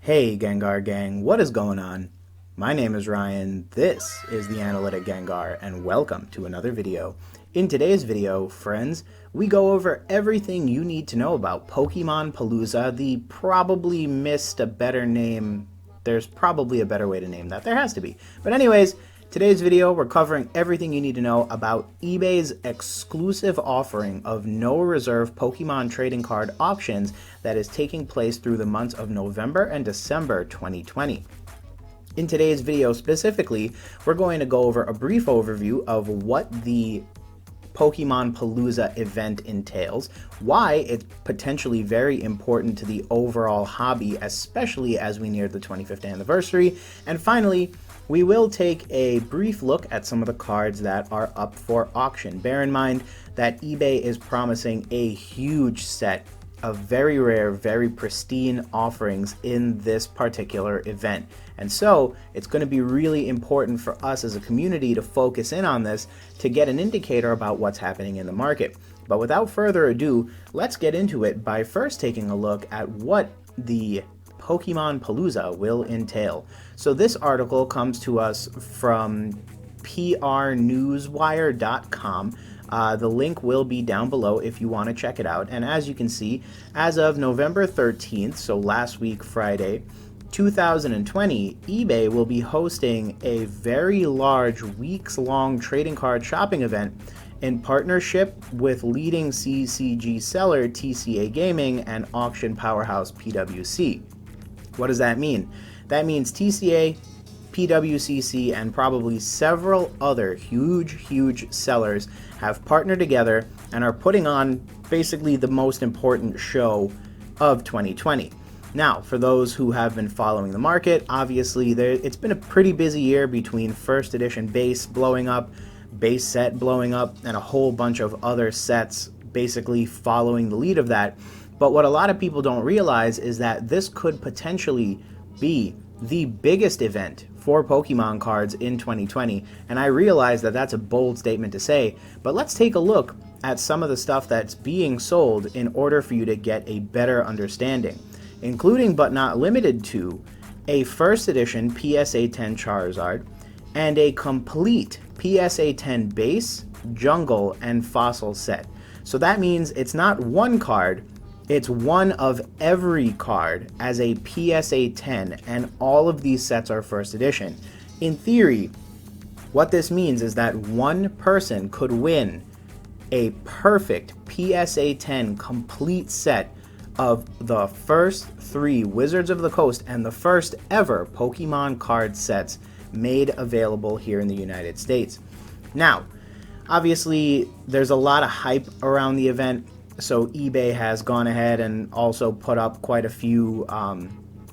Hey Gengar Gang, what is going on? My name is Ryan, this is the Analytic Gengar, and welcome to another video. In today's video, friends, we go over everything you need to know about Pokemon Palooza, the probably missed a better name. There's probably a better way to name that, there has to be. But anyways, today's video, we're covering everything you need to know about eBay's exclusive offering of no reserve Pokemon trading card auctions that is taking place through the months of November and December 2020. In today's video specifically, we're going to go over a brief overview of what the Pokemon Palooza event entails, why it's potentially very important to the overall hobby, especially as we near the 25th anniversary, and finally, we will take a brief look at some of the cards that are up for auction. Bear in mind that eBay is promising a huge set of very rare, very pristine offerings in this particular event. And so it's going to be really important for us as a community to focus in on this to get an indicator about what's happening in the market. But without further ado, let's get into it by first taking a look at what the Pokemon Palooza will entail. So this article comes to us from prnewswire.com. The link will be down below if you want to check it out. And as you can see, as of November 13th, so last week Friday, 2020, eBay will be hosting a very large weeks-long trading card shopping event in partnership with leading TCG seller TCA Gaming and auction powerhouse PWC. What does that mean? That means TCA, PWCC, and probably several other huge sellers have partnered together and are putting on basically the most important show of 2020. Now, for those who have been following the market, obviously it's been a pretty busy year between first edition base blowing up, base set blowing up, and a whole bunch of other sets basically following the lead of that. But what a lot of people don't realize is that this could potentially be the biggest event for Pokemon cards in 2020, and I realize that that's a bold statement to say, but let's take a look at some of the stuff that's being sold in order for you to get a better understanding, including but not limited to a first edition PSA 10 Charizard and a complete PSA 10 base, jungle, and fossil set. So that means it's not one card, it's one of every card as a PSA 10, and all of these sets are first edition. In theory, what this means is that one person could win a perfect PSA 10 complete set of the first three Wizards of the Coast and the first ever Pokemon card sets made available here in the United States. Now, obviously, there's a lot of hype around the event. So eBay has gone ahead and also put up quite a few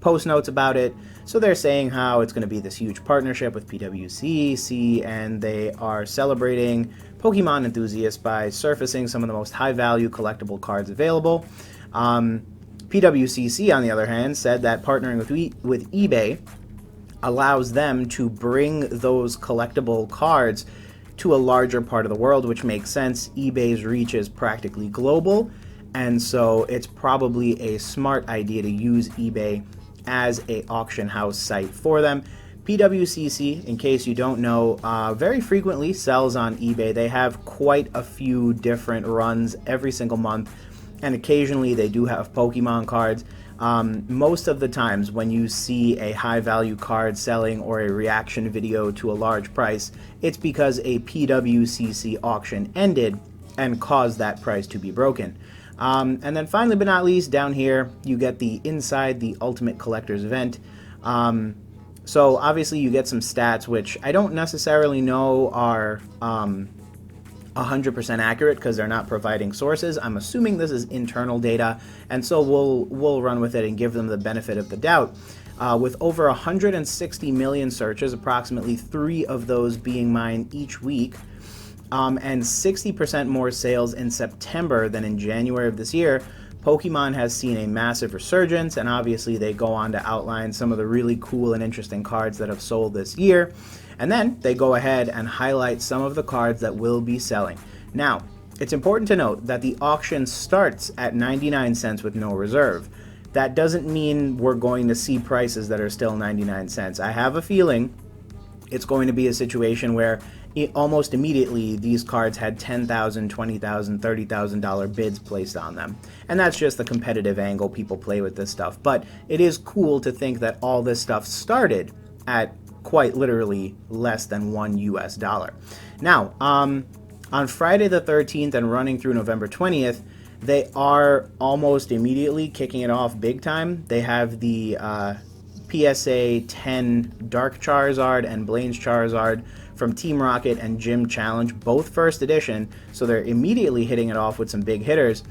post notes about it. So they're saying how it's going to be this huge partnership with PWCC, and they are celebrating Pokemon enthusiasts by surfacing some of the most high-value collectible cards available. PWCC, on the other hand, said that partnering with eBay allows them to bring those collectible cards to a larger part of the world, which makes sense. eBay's reach is practically global, and so it's probably a smart idea to use eBay as a auction house site for them. PWCC, in case you don't know, very frequently sells on eBay. They have quite a few different runs every single month, and occasionally they do have Pokemon cards. Most of the times when you see a high value card selling or a reaction video to a large price, it's because a PWCC auction ended and caused that price to be broken. And then finally but not least, down here you get the Inside the Ultimate Collector's Event. So obviously you get some stats which I don't necessarily know are 100% accurate because they're not providing sources. I'm assuming this is internal data, and so we'll run with it and give them the benefit of the doubt. With over 160 million searches, approximately 3 of those being mined each week, and 60% more sales in September than in January of this year, Pokemon has seen a massive resurgence, and obviously they go on to outline some of the really cool and interesting cards that have sold this year. And then they go ahead and highlight some of the cards that will be selling. Now, it's important to note that the auction starts at 99 cents with no reserve. that doesn't mean we're going to see prices that are still 99 cents. I have a feeling it's going to be a situation where almost immediately these cards had $10,000, $20,000, $30,000 bids placed on them. And that's just the competitive angle people play with this stuff. But it is cool to think that all this stuff started at quite literally less than $1 US. Now, on Friday the 13th and running through November 20th, they are almost immediately kicking it off big time. They have the PSA 10 Dark Charizard and Blaine's Charizard from Team Rocket and Gym Challenge, both first edition, so they're immediately hitting it off with some big hitters.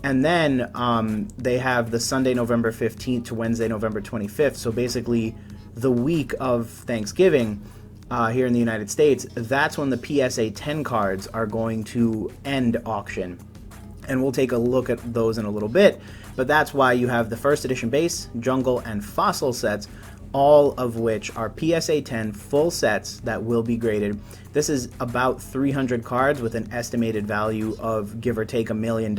And then they have the Sunday, November 15th to Wednesday, November 25th, so basically the week of Thanksgiving here in the United States. That's when the PSA 10 cards are going to end auction. And we'll take a look at those in a little bit, but that's why you have the first edition base, jungle, and fossil sets, all of which are PSA 10 full sets that will be graded. This is about 300 cards with an estimated value of give or take $1 million.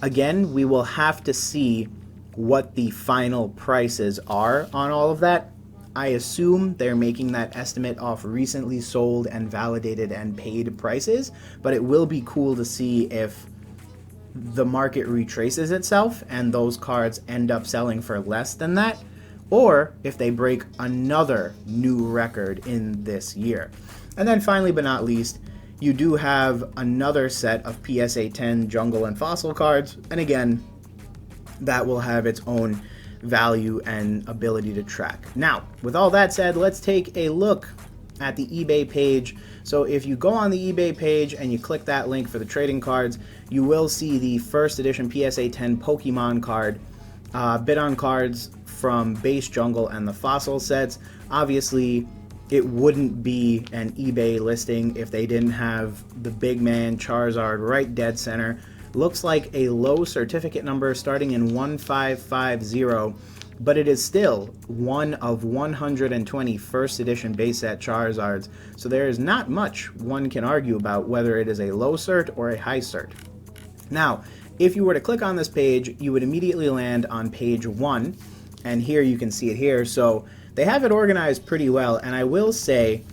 Again, we will have to see what the final prices are on all of that. I assume they're making that estimate off recently sold and validated and paid prices, but it will be cool to see if the market retraces itself and those cards end up selling for less than that, or if they break another new record in this year. And then finally but not least, you do have another set of PSA 10 jungle and fossil cards, and again, that will have its own value and ability to track. Now, with all that said, let's take a look at the eBay page. So if you go on the eBay page and you click that link for the trading cards, you will see the first edition PSA 10 Pokemon card, bid on cards from base, jungle, and the fossil sets. Obviously, it wouldn't be an eBay listing if they didn't have the big man Charizard right dead center. Looks like a low certificate number starting in 1550, but it is still one of 120 first edition base set Charizards, so there is not much one can argue about whether it is a low cert or a high cert. Now, if you were to click on this page, you would immediately land on page 1, and here you can see it here. So they have it organized pretty well, and I will say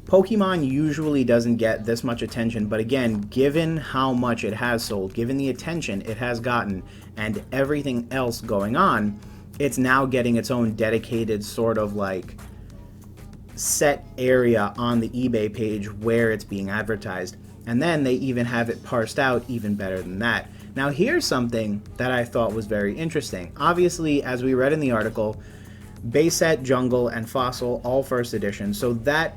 Pokemon usually doesn't get this much attention, but again, given how much it has sold, given the attention it has gotten, and everything else going on, it's now getting its own dedicated sort of like set area on the eBay page where it's being advertised. And then they even have it parsed out even better than that. Now here's something that I thought was very interesting. Obviously, as we read in the article, base set, jungle, and fossil all first edition, so that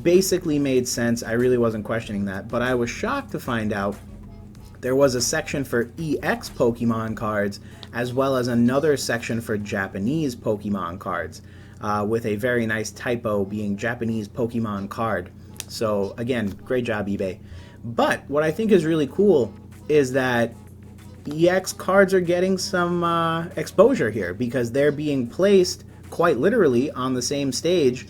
basically made sense. I really wasn't questioning that, but I was shocked to find out there was a section for EX Pokemon cards as well as another section for Japanese Pokemon cards, with a very nice typo being Japanese Pokemon card. So again, great job eBay. But what I think is really cool is that EX cards are getting some exposure here because they're being placed quite literally on the same stage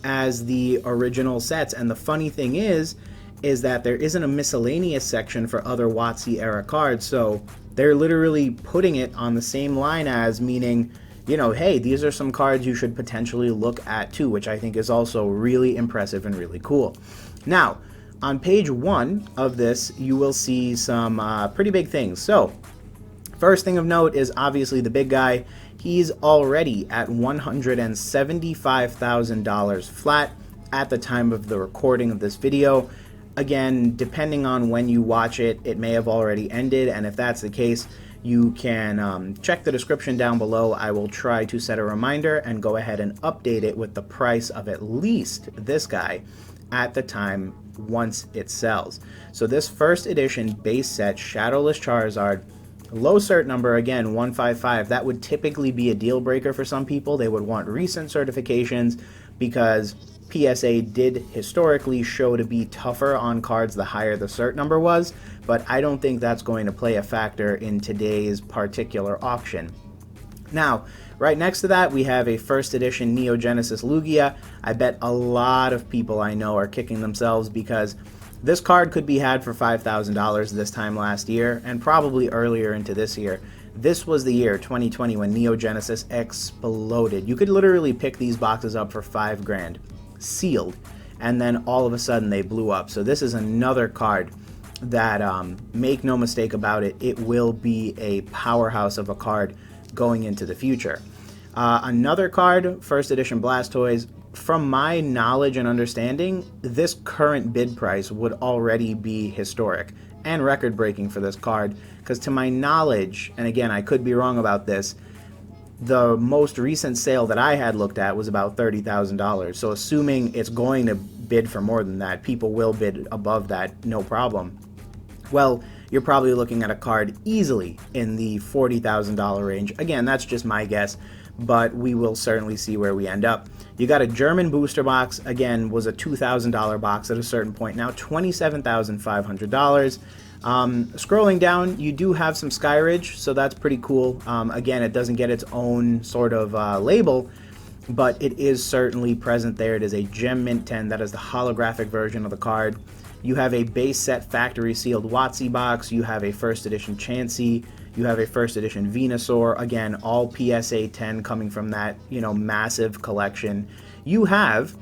as the original sets. And the funny thing is that there isn't a miscellaneous section for other WotC era cards, so they're literally putting it on the same line as, meaning, you know, hey, these are some cards you should potentially look at too, which I think is also really impressive and really cool. Now, on page 1 of this, you will see some pretty big things. So, first thing of note is obviously the big guy. He's already at $175,000 flat at the time of the recording of this video. Again, depending on when you watch it, it may have already ended, and if that's the case, you can check the description down below. I will try to set a reminder and go ahead and update it with the price of at least this guy at the time once it sells. So this first edition base set Shadowless Charizard, low cert number, again 155, that would typically be a deal breaker for some people. They would want recent certifications because PSA did historically show to be tougher on cards the higher the cert number was, but I don't think that's going to play a factor in today's particular auction. Now, right next to that, we have a first edition Neo Genesis Lugia. I bet a lot of people I know are kicking themselves because this card could be had for $5,000 this time last year and probably earlier into this year. This was the year 2020 when Neo Genesis exploded. You could literally pick these boxes up for $5 grand, sealed, and then all of a sudden they blew up. So this is another card that, make no mistake about it, it will be a powerhouse of a card going into the future. Another card, first edition Blastoise. From my knowledge and understanding, this current bid price would already be historic and record-breaking for this card, because to my knowledge, and again, I could be wrong about this, the most recent sale that I had looked at was about $30,000. So assuming it's going to bid for more than that, people will bid above that, no problem. Well, you're probably looking at a card easily in the $40,000 range. Again, that's just my guess, but we will certainly see where we end up. You got a German booster box, again, was a $2,000 box at a certain point, now $27,500. Scrolling down, you do have some Skyridge, so that's pretty cool. Again, it doesn't get its own sort of label, but it is certainly present there. It is a Gem Mint 10, that is the holographic version of the card. You have a base set factory sealed WotC box, you have a first edition Chansey, you have a first edition Venusaur, again, all PSA 10 coming from that, massive collection. You have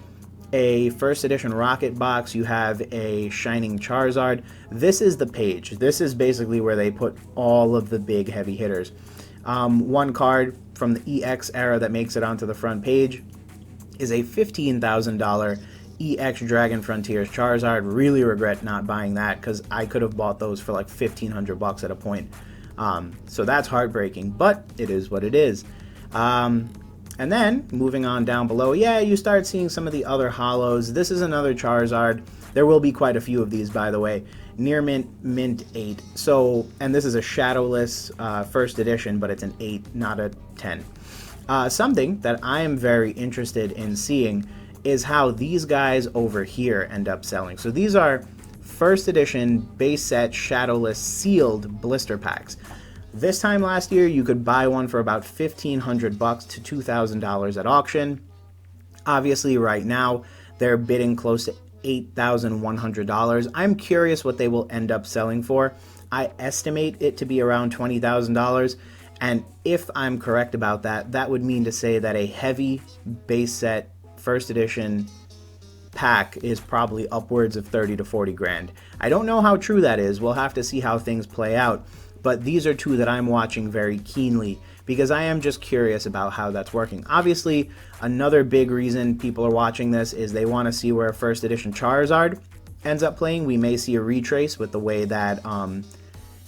a first edition Rocket box, you have a Shining Charizard. This is the page. This is basically where they put all of the big heavy hitters. One card from the EX era that makes it onto the front page is a $15,000 EX Dragon Frontiers Charizard. Really regret not buying that, because I could have bought those for like $1,500 at a point. So that's heartbreaking, but it is what it is. And then, moving on down below, you start seeing some of the other holos. This is another Charizard. There will be quite a few of these, by the way. Near Mint, Mint 8. So, and this is a shadowless first edition, but it's an 8, not a 10. Something that I am very interested in seeing is how these guys over here end up selling. So these are first edition base set shadowless sealed blister packs. This time last year, you could buy one for about $1,500 to $2,000 at auction. Obviously, right now, they're bidding close to $8,100. I'm curious what they will end up selling for. I estimate it to be around $20,000. And if I'm correct about that, that would mean to say that a heavy base set first edition pack is probably upwards of 30 to 40 grand. I don't know how true that is. We'll have to see how things play out. But these are two that I'm watching very keenly, because I am just curious about how that's working. Obviously, another big reason people are watching this is they want to see where first edition Charizard ends up playing. We may see a retrace with the way that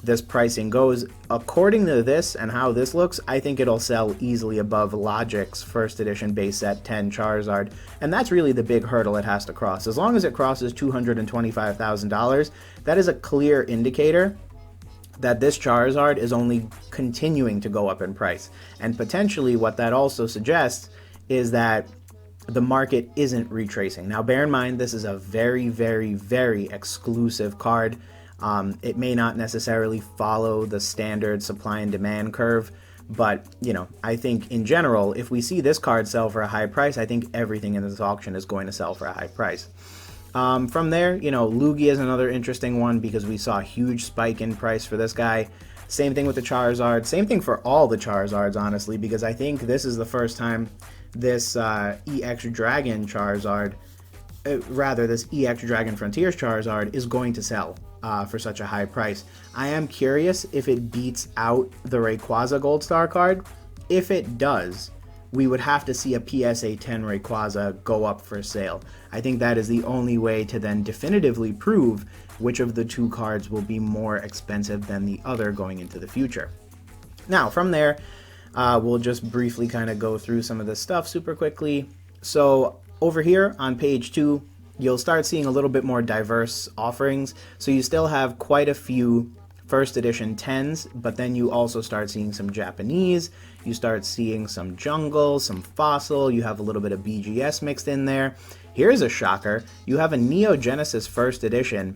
this pricing goes. According to this and how this looks, I think it'll sell easily above Logic's first edition base set 10 Charizard, and that's really the big hurdle it has to cross. As long as it crosses $225,000, that is a clear indicator that this Charizard is only continuing to go up in price. And potentially what that also suggests is that the market isn't retracing. Now bear in mind, this is a very, very, very exclusive card. It may not necessarily follow the standard supply and demand curve, but I think in general, if we see this card sell for a high price, I think everything in this auction is going to sell for a high price. From there, Lugia is another interesting one, because we saw a huge spike in price for this guy. Same thing with the Charizard. Same thing for all the Charizards, honestly, because I think this is the first time this EX Dragon Charizard, this EX Dragon Frontiers Charizard is going to sell for such a high price. I am curious if it beats out the Rayquaza Gold Star card. If it does, we would have to see a PSA 10 Rayquaza go up for sale. I think that is the only way to then definitively prove which of the two cards will be more expensive than the other going into the future. Now, from there, we'll just briefly kind of go through some of this stuff super quickly. So over here on page 2, you'll start seeing a little bit more diverse offerings. So you still have quite a few first edition 10s, but then you also start seeing some Japanese, you start seeing some jungle, some fossil, you have a little bit of BGS mixed in there. Here's a shocker, you have a Neo Genesis first edition.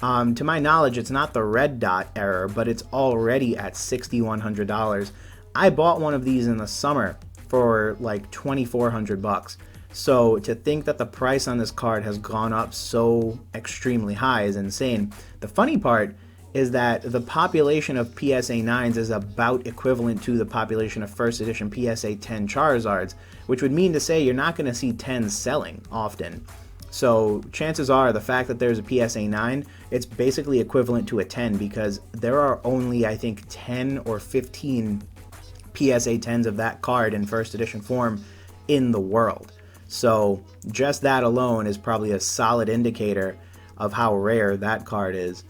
To my knowledge, it's not the red dot error, but it's already at $6,100. I bought one of these in the summer for like $2,400. So to think that the price on this card has gone up so extremely high is insane. The funny part is that the population of PSA 9s is about equivalent to the population of first edition PSA 10 Charizards, which would mean to say you're not going to see 10s selling often. So chances are the fact that there's a PSA 9, it's basically equivalent to a 10 because there are only, I think, 10 or 15 PSA 10s of that card in first edition form in the world. So just that alone is probably a solid indicator of how rare that card is.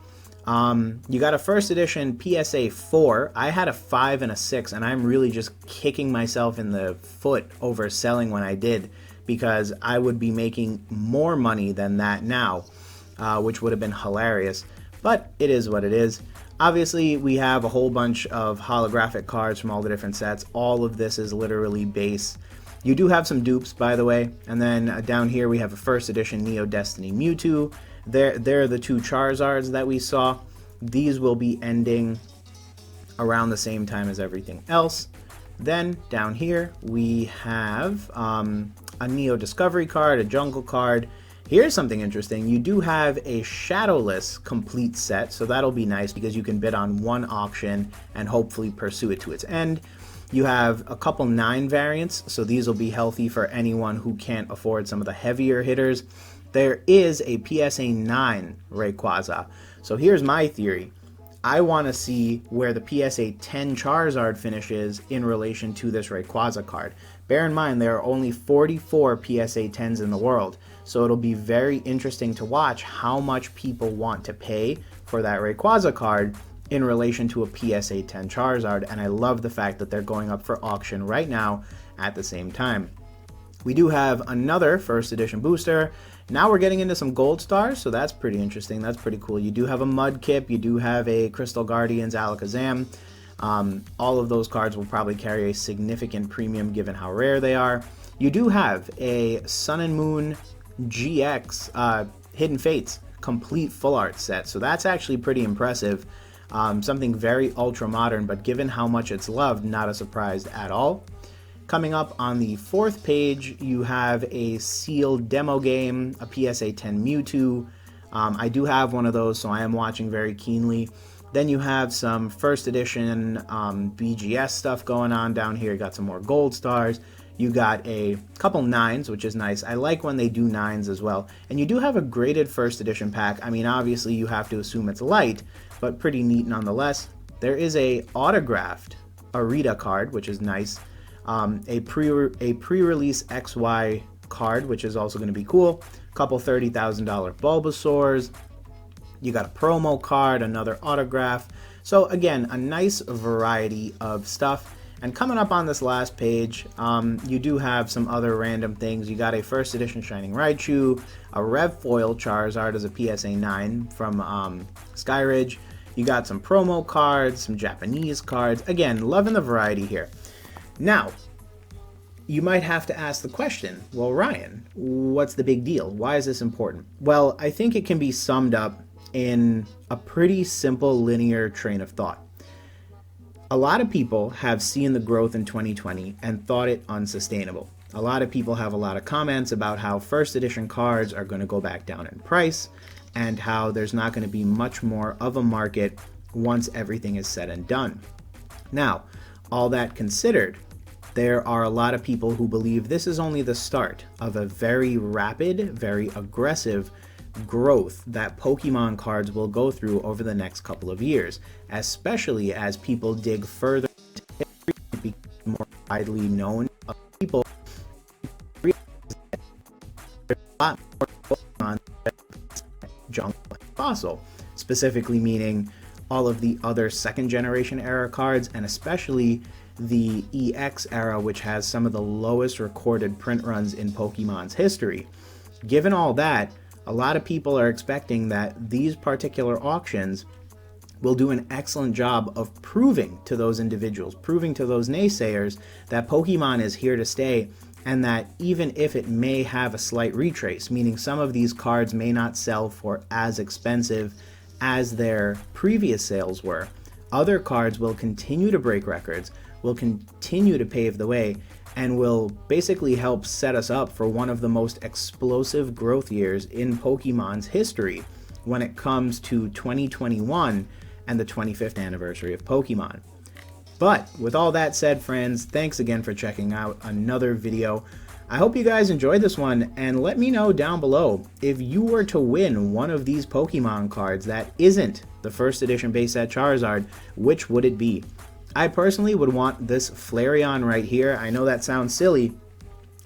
You got a first edition PSA 4. I had a 5 and a 6, and I'm really just kicking myself in the foot over selling when I did, because I would be making more money than that now, which would have been hilarious. But it is what it is. Obviously, we have a whole bunch of holographic cards from all the different sets. All of this is literally base. You do have some dupes, by the way. And then down here we have a first edition Neo Destiny Mewtwo. They're the two Charizards that we saw. These will be ending around the same time as everything else. Then down here we have a Neo Discovery card, a Jungle card. Here's something interesting. You do have a Shadowless complete set, so that'll be nice because you can bid on one auction and hopefully pursue it to its end. You have a couple 9 variants, so these will be healthy for anyone who can't afford some of the heavier hitters. There is a PSA 9 Rayquaza. So here's my theory. I want to see where the PSA 10 Charizard finishes in relation to this Rayquaza card. Bear in mind, there are only 44 PSA 10s in the world, so it'll be very interesting to watch how much people want to pay for that Rayquaza card in relation to a PSA 10 Charizard, and I love the fact that they're going up for auction right now at the same time. We do have another first edition booster. Now we're getting into some gold stars, so that's pretty interesting. That's pretty cool. You do have a Mudkip, you do have a Crystal Guardians Alakazam. All of those cards will probably carry a significant premium given how rare they are. You do have a Sun and Moon GX Hidden Fates complete full art set, so that's actually pretty impressive. Something very ultra modern, but given how much it's loved, not a surprise at all. Coming up on the 4th page, you have a sealed demo game, a PSA 10 Mewtwo. I do have one of those, so I am watching very keenly. Then you have some first edition BGS stuff going on down here. You got some more gold stars. You got a couple 9s, which is nice. I like when they do 9s as well. And you do have a graded first edition pack. I mean, obviously you have to assume it's light, but pretty neat nonetheless. There is a autographed Arita card, which is nice. A pre-release XY card, which is also going to be cool. A couple $30,000 Bulbasaurs. You got a promo card, another autograph. So again, a nice variety of stuff. And coming up on this last page, you do have some other random things. You got a first edition Shining Raichu, a Rev Foil Charizard as a PSA 9 from Skyridge. You got some promo cards, some Japanese cards. Again, loving the variety here. Now, you might have to ask the question, well, Ryan, what's the big deal? Why is this important? Well, I think it can be summed up in a pretty simple linear train of thought. A lot of people have seen the growth in 2020 and thought it unsustainable. A lot of people have a lot of comments about how first edition cards are going to go back down in price and how there's not going to be much more of a market once everything is said and done. Now, all that considered, there are a lot of people who believe this is only the start of a very rapid, very aggressive growth that Pokemon cards will go through over the next couple of years, especially as people dig further into history and become more widely known. People realize that there's a lot more Pokemon than Jungle and Fossil, specifically meaning all of the other second generation era cards, and especially the EX era, which has some of the lowest recorded print runs in Pokemon's history. Given all that, a lot of people are expecting that these particular auctions will do an excellent job of proving to those individuals, proving to those naysayers that Pokemon is here to stay, and that even if it may have a slight retrace, meaning some of these cards may not sell for as expensive as their previous sales were, other cards will continue to break records, will continue to pave the way, and will basically help set us up for one of the most explosive growth years in Pokemon's history when it comes to 2021 and the 25th anniversary of Pokemon. But with all that said, friends, thanks again for checking out another video. I hope you guys enjoyed this one, and let me know down below if you were to win one of these Pokemon cards that isn't the first edition base set Charizard, which would it be? I personally would want this Flareon right here. I know that sounds silly,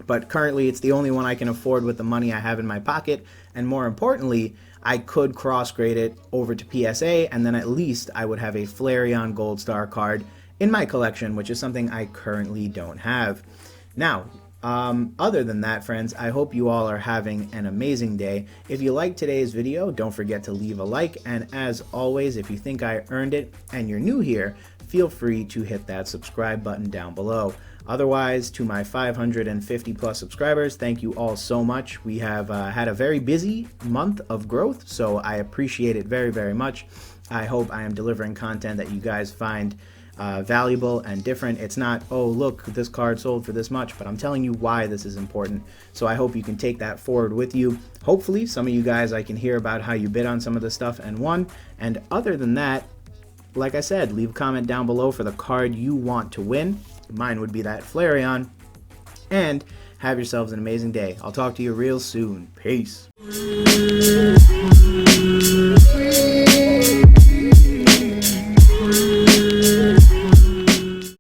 but currently it's the only one I can afford with the money I have in my pocket, and more importantly, I could cross-grade it over to PSA, and then at least I would have a Flareon Gold Star card in my collection, which is something I currently don't have. Now, other than that, friends, I hope you all are having an amazing day. If you liked today's video, don't forget to leave a like, and as always, if you think I earned it and you're new here, feel free to hit that subscribe button down below. Otherwise, to my 550 plus subscribers, thank you all so much. We have had a very busy month of growth, so I appreciate it very, very much. I hope I am delivering content that you guys find valuable and different. It's not, oh look, this card sold for this much, but I'm telling you why this is important. So I hope you can take that forward with you. Hopefully some of you guys, I can hear about how you bid on some of the stuff and won. And other than that, like I said, leave a comment down below for the card you want to win. Mine would be that Flareon. And have yourselves an amazing day. I'll talk to you real soon. Peace.